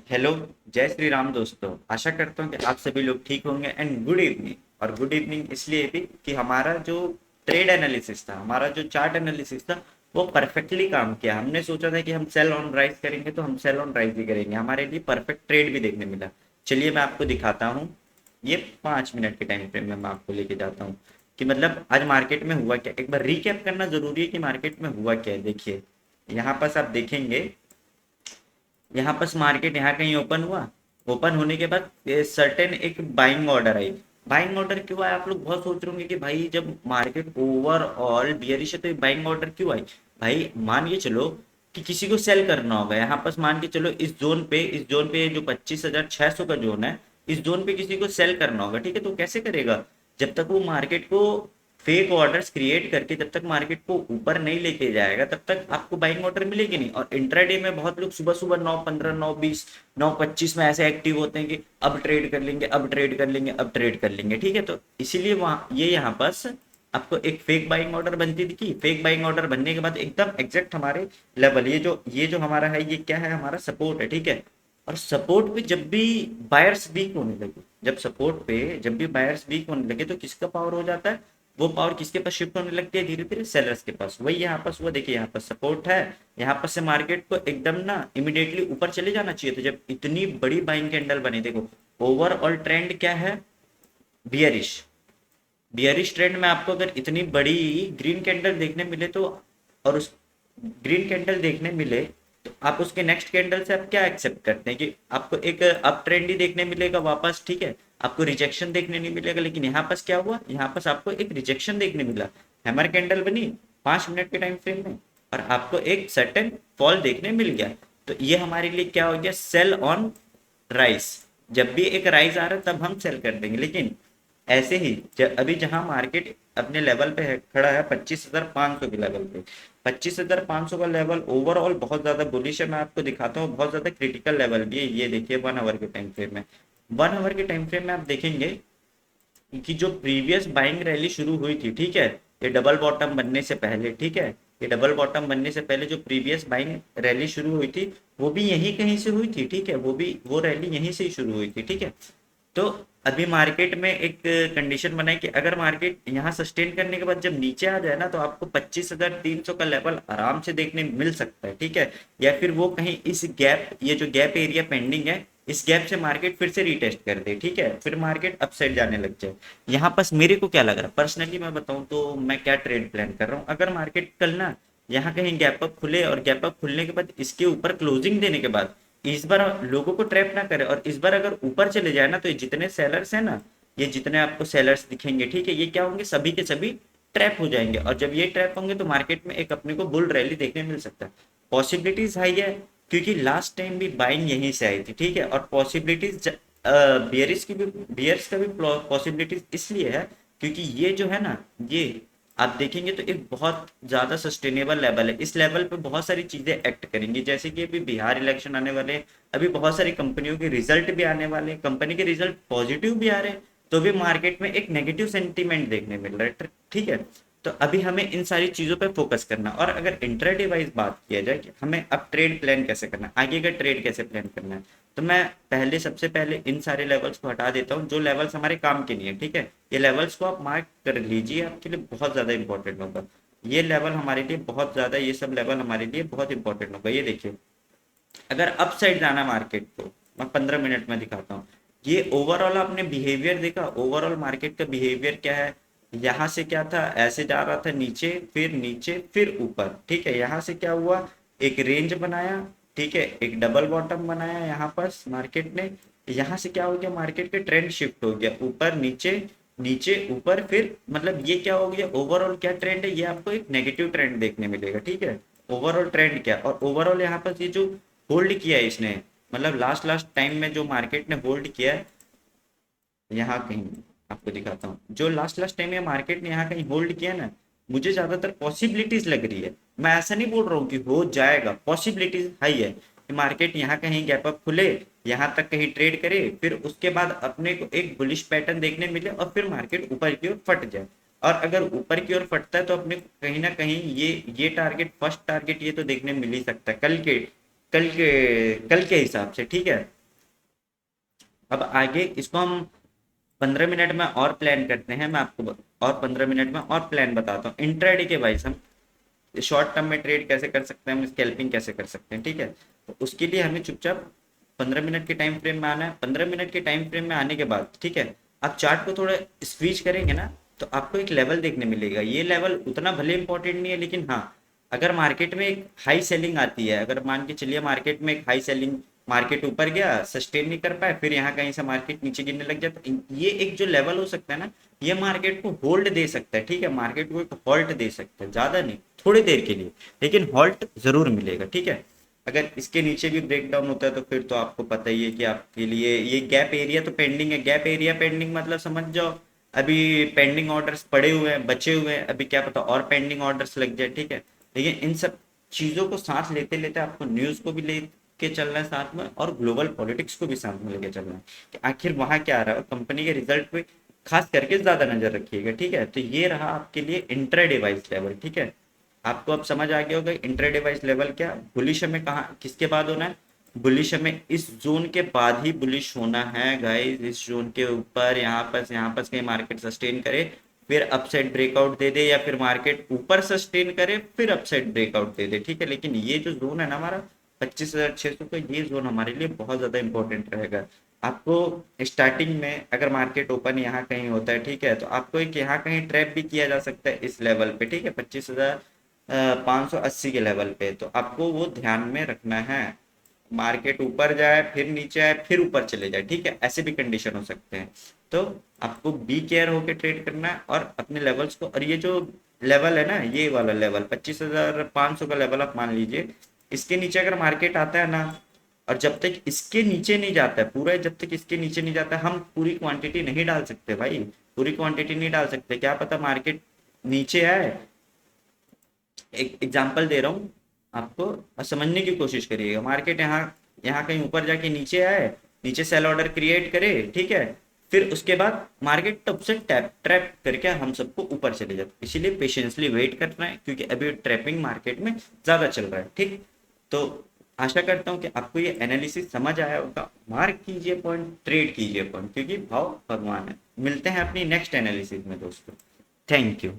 Hello. जय श्री राम दोस्तों। आशा करता हूँ कि आप सभी लोग ठीक होंगे एंड गुड इवनिंग। और गुड इवनिंग इसलिए भी कि हमारा जो ट्रेड एनालिसिस था, हमारा जो चार्ट एनालिसिस था, वो परफेक्टली काम किया। हमने सोचा था कि हम सेल ऑन राइज करेंगे तो हम सेल ऑन राइज भी करेंगे, हमारे लिए परफेक्ट ट्रेड भी देखने मिला। चलिए मैं आपको दिखाता हूँ। ये 5 मिनट के टाइम फ्रेम में मैं आपको लेके जाता हूँ कि मतलब आज मार्केट में हुआ क्या। एक बार रिकैप करना जरूरी है कि मार्केट में हुआ क्या है। देखिए यहाँ पास आप देखेंगे, यहाँ पर मार्केट यहाँ कहीं ओपन हुआ। ओपन होने के बाद सर्टेन एक बाइंग ऑर्डर आई। बाइंग ऑर्डर क्यों आया, आप लोग बहुत सोच रहे होंगे कि भाई जब मार्केट ओवरऑल बियरिश है तो बाइंग ऑर्डर क्यों आई। भाई मान के चलो कि किसी को सेल करना होगा, यहाँ पर मान के चलो इस जोन पे जो 25,600 का जोन है, इस जोन पे किसी को सेल करना होगा, ठीक है। तो कैसे करेगा, जब तक वो मार्केट को फेक ऑर्डर्स क्रिएट करके जब तक मार्केट को ऊपर नहीं लेके जाएगा तब तक आपको बाइंग ऑर्डर मिलेगी नहीं। और इंट्राडे में बहुत लोग सुबह सुबह 9:15, 9:20, 9:25 में ऐसे एक्टिव होते हैं कि अब ट्रेड कर लेंगे, अब ट्रेड कर लेंगे, अब ट्रेड कर लेंगे, ठीक है। तो इसीलिए वहाँ ये यहाँ पास आपको एक फेक बाइंग ऑर्डर बनती थी। फेक बाइंग ऑर्डर बनने के बाद एकदम एग्जैक्ट हमारे लेवल, ये जो हमारा है, ये क्या है, हमारा सपोर्ट है, ठीक है। और सपोर्ट पे जब भी बायर्स वीक होने लगे, जब भी बायर्स वीक होने लगे तो किसका पावर हो जाता है, वो पावर किसके पास शिफ्ट होने लगती है, धीरे धीरे सेलर्स के पास। वही यहाँ पास हुआ। देखिए यहाँ पर सपोर्ट है, यहाँ पर से मार्केट को एकदम ना इमिडिएटली ऊपर चले जाना चाहिए था जब इतनी बड़ी बाइंग कैंडल बनी। देखो ओवरऑल ट्रेंड क्या है, बियरिश। बियरिश ट्रेंड में आपको अगर इतनी बड़ी ग्रीन कैंडल देखने मिले तो, और उस ग्रीन कैंडल देखने मिले तो आप उसके नेक्स्ट कैंडल से आप क्या एक्सेप्ट करते हैं कि आपको एक अप ट्रेंड ही देखने मिलेगा वापस, ठीक है। आपको रिजेक्शन देखने नहीं मिलेगा। लेकिन यहाँ पास क्या हुआ, यहाँ पास आपको एक रिजेक्शन देखने मिला। हैमर कैंडल बनी 5 मिनट के टाइम फ्रेम में और आपको एक सर्टेन फॉल देखने मिल गया। तो ये हमारे लिए क्या हो गया, सेल ऑन राइस। जब भी एक राइस आ रहा है तब हम सेल कर देंगे। लेकिन ऐसे ही अभी जहां मार्केट अपने लेवल पे है, खड़ा है 25,500 के लेवल पे। 25,500 का लेवल ओवरऑल बहुत ज्यादा बुलिश है। मैं आपको दिखाता हूँ, बहुत ज्यादा क्रिटिकल लेवल भी है। ये देखिए 1 आवर के टाइम फ्रेम में, 1 आवर के टाइम फ्रेम में आप देखेंगे कि जो प्रीवियस बाइंग रैली शुरू हुई थी, ठीक है, ये डबल बॉटम बनने से पहले, ठीक है, ये डबल बॉटम बनने से पहले जो प्रीवियस बाइंग रैली शुरू हुई थी वो भी यहीं कहीं से हुई थी, ठीक है। वो रैली यहीं से ही शुरू हुई थी, ठीक है। तो अभी मार्केट में एक कंडीशन बनाई कि अगर मार्केट यहाँ सस्टेन करने के बाद जब नीचे आ जाए ना तो आपको 25,300 का लेवल आराम से देखने मिल सकता है, ठीक है। या फिर वो कहीं इस गैप, ये जो गैप एरिया पेंडिंग है, इस गैप से मार्केट फिर से रीटेस्ट कर दे, ठीक है, फिर मार्केट अपसाइड जाने लग जाए। यहाँ पास मेरे को क्या लग रहा है, पर्सनली मैं बताऊं तो मैं क्या ट्रेड प्लान कर रहा हूँ। अगर मार्केट कल ना यहाँ कहीं गैप अप खुले और गैप अप खुलने के बाद इसके ऊपर क्लोजिंग देने के बाद इस बार लोगों को ट्रैप ना करे और इस बार अगर ऊपर चले जाए ना तो ये जितने सेलर्स हैं ना, ये जितने आपको सेलर्स दिखेंगे, ठीक है, ये क्या होंगे, सभी के सभी ट्रैप हो जाएंगे। और जब ये ट्रैप होंगे तो मार्केट में एक अपने को बुल रैली देखने मिल सकता है। पॉसिबिलिटीज हाई है क्योंकि लास्ट टाइम भी बाइंग यहीं से आई थी, ठीक है। और पॉसिबिलिटीज बियर्स का भी पॉसिबिलिटीज इसलिए है क्योंकि ये जो है ना, ये आप देखेंगे तो एक बहुत ज्यादा सस्टेनेबल लेवल है। इस लेवल पे बहुत सारी चीजें एक्ट करेंगी, जैसे कि अभी बिहार इलेक्शन आने वाले हैं, अभी बहुत सारी कंपनियों के रिजल्ट भी आने वाले हैं, कंपनी के रिजल्ट पॉजिटिव भी आ रहे हैं तो भी मार्केट में एक नेगेटिव सेंटीमेंट देखने मिल रहा है, ठीक है। तो अभी हमें इन सारी चीजों पे फोकस करना। और अगर इंट्राडे वाइज बात किया जाए कि हमें अब ट्रेड प्लान कैसे करना है, आगे का ट्रेड कैसे प्लान करना है, तो मैं सबसे पहले इन सारे लेवल्स को हटा देता हूँ जो लेवल्स हमारे काम के नहीं है, ठीक है। ये लेवल्स को आप मार्क कर लीजिए, आपके लिए बहुत ज्यादा इंपॉर्टेंट होगा। ये लेवल हमारे लिए बहुत ज्यादा, ये सब लेवल हमारे लिए बहुत इंपॉर्टेंट होगा। ये देखिए, अगर अप साइड जाना मार्केट को, मैं 15 मिनट में दिखाता हूँ। ये ओवरऑल आपने बिहेवियर देखा, ओवरऑल मार्केट का बिहेवियर क्या है। यहाँ से क्या था, ऐसे जा रहा था नीचे फिर ऊपर, ठीक है। यहाँ से क्या हुआ, एक रेंज बनाया, ठीक है, एक डबल बॉटम बनाया यहाँ पर मार्केट ने। यहाँ से क्या हो गया, मार्केट के ट्रेंड शिफ्ट हो गया ऊपर नीचे, नीचे ऊपर, फिर मतलब ये क्या हो गया, ओवरऑल क्या ट्रेंड है, ये आपको एक नेगेटिव ट्रेंड देखने मिलेगा, ठीक है। ओवरऑल ट्रेंड क्या, और ओवरऑल यहाँ पर ये जो होल्ड किया है इसने, मतलब लास्ट लास्ट टाइम में जो मार्केट ने होल्ड किया है, यहाँ कहीं आपको दिखाता हूँ, जो लास्ट लास्ट टाइम में मार्केट ने यहाँ कहीं होल्ड किया ना, मुझे ज्यादातर पॉसिबिलिटीज लग रही है। मैं ऐसा नहीं बोल रहा हूँ कि हो जाएगा, पॉसिबिलिटीज हाई है कि मार्केट यहाँ कहीं गैप अप खुले, यहाँ तक कहीं ट्रेड करे, फिर उसके बाद अपने को एक बुलिश पैटर्न देखने मिले और फिर मार्केट ऊपर की ओर फट जाए। और अगर ऊपर की ओर फटता है तो अपने को कहीं ना कहीं ये टारगेट, फर्स्ट टारगेट ये तो देखने मिल ही सकता है कल के कल के हिसाब से, ठीक है। अब आगे इसको हम 15 मिनट में और प्लान करते हैं, मैं आपको और 15 मिनट में और प्लान बताता हूँ इंट्राडे के वाइज हम शॉर्ट टर्म में ट्रेड कैसे कर सकते हैं, हम स्कैल्पिंग कैसे कर सकते हैं, ठीक है। तो उसके लिए हमें चुपचाप 15 मिनट के टाइम फ्रेम में आना है। 15 मिनट के टाइम फ्रेम में आने के बाद, ठीक है, आप चार्ट को थोड़ा स्क्वीज करेंगे ना, तो आपको एक लेवल देखने मिलेगा। ये लेवल उतना भले इंपॉर्टेंट नहीं है, लेकिन हाँ, अगर मार्केट में एक हाई सेलिंग आती है, अगर मान के चलिए मार्केट में एक हाई सेलिंग, मार्केट ऊपर गया, सस्टेन नहीं कर पाए, फिर यहाँ कहीं से मार्केट नीचे गिरने लग जाता, ये एक जो लेवल हो सकता है ना, ये मार्केट को होल्ड दे सकता है, ठीक है, मार्केट को एक हॉल्ट दे सकता है, ज्यादा नहीं, थोड़ी देर के लिए, लेकिन हॉल्ट जरूर मिलेगा, ठीक है। अगर इसके नीचे भी ब्रेक डाउन होता है तो फिर तो आपको पता ही है कि आपके लिए ये गैप एरिया तो पेंडिंग है। गैप एरिया पेंडिंग मतलब समझ जाओ अभी पेंडिंग ऑर्डर्स पड़े हुए हैं, बचे हुए हैं, अभी क्या पता और पेंडिंग ऑर्डर्स लग जाए, ठीक है। लेकिन इन सब चीजों को साथ लेते लेते आपको न्यूज को भी लेके चलना है साथ में, और ग्लोबल पॉलिटिक्स को भी साथ में लेके चलना है कि आखिर वहां क्या आ रहा है, कंपनी के रिजल्ट पे खास करके ज्यादा नजर रखिएगा, ठीक है। तो ये रहा आपके लिए इंट्रा डिवाइस लेवल, ठीक है। आपको अब समझ आ गया होगा इंट्रा डिवाइस लेवल क्या, बुलिश हमें कहाँ किसके बाद होना है, बुलिश हमें इस जोन के बाद ही बुलिश होना है गाइस। इस जोन के ऊपर यहाँ पर कहीं मार्केट सस्टेन करे, फिर अपसाइड ब्रेकआउट दे दे, या फिर मार्केट ऊपर सस्टेन करे फिर अपसाइड ब्रेकआउट दे दे, ठीक है। लेकिन ये जो जोन है ना हमारा 25,600 का, ये जोन हमारे लिए बहुत ज्यादा इंपॉर्टेंट रहेगा। आपको स्टार्टिंग में अगर मार्केट ओपन यहाँ कहीं होता है, ठीक है, तो आपको एक यहाँ कहीं ट्रैप भी किया जा सकता है इस लेवल पे, ठीक है, 25,580 के लेवल पे। तो आपको वो ध्यान में रखना है, मार्केट ऊपर जाए फिर नीचे आए फिर ऊपर चले जाए, ठीक है, ऐसे भी कंडीशन हो सकते हैं। तो आपको बी केयर होके ट्रेड करना है और अपने लेवल्स को, और ये जो लेवल है ना, ये वाला लेवल 25,500 का लेवल आप मान लीजिए, इसके नीचे अगर मार्केट आता है ना, और जब तक इसके नीचे नहीं जाता है पूरा, जब तक इसके नीचे नहीं जाता है, हम पूरी क्वांटिटी नहीं डाल सकते भाई, पूरी क्वांटिटी नहीं डाल सकते। क्या पता मार्केट नीचे आए, एक एग्जांपल दे रहा हूँ आपको और समझने की कोशिश करिएगा, मार्केट यहाँ यहाँ कहीं ऊपर जाके नीचे आए, नीचे सेल ऑर्डर क्रिएट करे, ठीक है, फिर उसके बाद मार्केट तब से टैप ट्रैप करके हम सबको ऊपर चले जाते, इसीलिए पेशेंसली वेट करना है, क्योंकि अभी ट्रैपिंग मार्केट में ज्यादा चल रहा है, ठीक। तो आशा करता हूँ कि आपको ये एनालिसिस समझ आया होगा। मार्क कीजिए पॉइंट, ट्रेड कीजिए पॉइंट, क्योंकि भाव भगवान है। मिलते हैं अपनी नेक्स्ट एनालिसिस में दोस्तों। Thank you.